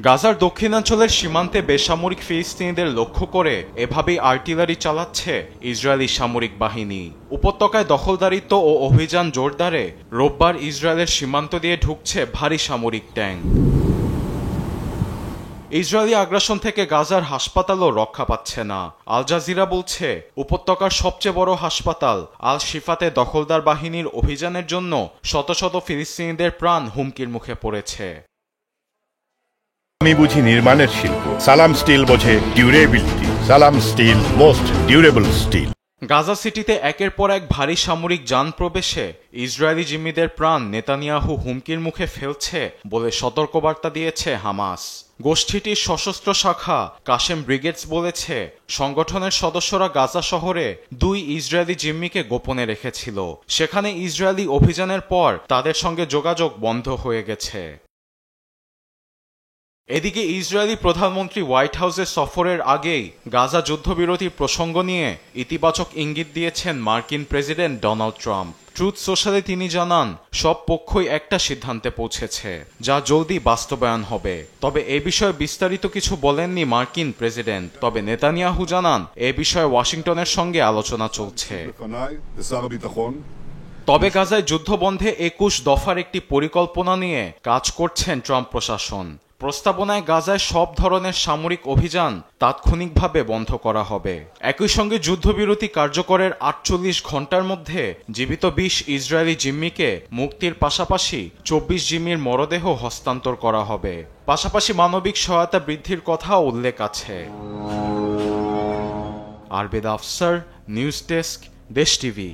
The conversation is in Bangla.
গাজার দক্ষিণাঞ্চলের সীমান্তে বেসামরিক ফিলিস্তিনিদের লক্ষ্য করে এভাবেই আর্টিলারি চালাচ্ছে ইসরায়েলি সামরিক বাহিনী। উপত্যকায় দখলদারিত্ব ও অভিযান জোরদারে রোববার ইসরায়েলের সীমান্ত দিয়ে ঢুকছে ভারী সামরিক ট্যাঙ্ক। ইসরায়েলি আগ্রাসন থেকে গাজার হাসপাতালও রক্ষা পাচ্ছে না। আল জাজিরা বলছে, উপত্যকার সবচেয়ে বড় হাসপাতাল আল শিফাতে দখলদার বাহিনীর অভিযানের জন্য শত শত ফিলিস্তিনিদের প্রাণ হুমকির মুখে পড়েছে। আমি বুঝি নির্মাণের শিল্প, সালাম স্টিল বোঝে durability. Salam steel, most durable steel. Gaza সিটিতে একের পর এক ভারী সামরিক যান প্রবেশে ইসরায়েলি জিম্মিদের প্রাণ নেতানিয়াহু হুমকির মুখে ফেলছে বলে সতর্কবার্তা দিয়েছে হামাস। গোষ্ঠীটির সশস্ত্র শাখা কাশেম ব্রিগেডস বলেছে, সংগঠনের সদস্যরা গাজা শহরে 2 ইসরায়েলি জিম্মিকে গোপনে রেখেছিল। সেখানে ইসরায়েলি অভিযানের পর তাদের সঙ্গে যোগাযোগ বন্ধ হয়ে গেছে। এদিকে ইসরায়েলি প্রধানমন্ত্রী হোয়াইট হাউসে সফরের আগেই গাজা যুদ্ধবিরতির প্রসঙ্গ নিয়ে ইতিবাচক ইঙ্গিত দিয়েছেন মার্কিন প্রেসিডেন্ট ডোনাল্ড ট্রাম্প। ট্রুথ সোশ্যালে তিনি জানান, সব পক্ষই একটা সিদ্ধান্তে পৌঁছেছে, যা জলদি বাস্তবায়ন হবে। তবে এ বিষয়ে বিস্তারিত কিছু বলেননি মার্কিন প্রেসিডেন্ট। তবে নেতানিয়াহু জানান, এ বিষয়ে ওয়াশিংটনের সঙ্গে আলোচনা চলছে। তবে গাজায় যুদ্ধবন্ধে 21 দফার একটি পরিকল্পনা নিয়ে কাজ করছেন ট্রাম্প প্রশাসন। প্রস্তাবনায় গাজায় সব ধরনের সামরিক অভিযান তাৎক্ষণিকভাবে বন্ধ করা হবে। একই সঙ্গে যুদ্ধবিরতি কার্যকরের 48 ঘণ্টার মধ্যে জীবিত 20 ইসরায়েলি জিম্মিকে মুক্তির পাশাপাশি 24 জিম্মির মরদেহ হস্তান্তর করা হবে। পাশাপাশি মানবিক সহায়তা বৃদ্ধির কথাও উল্লেখ আছে। আরবেদ আফসার, নিউজ ডেস্ক, দেশ টিভি।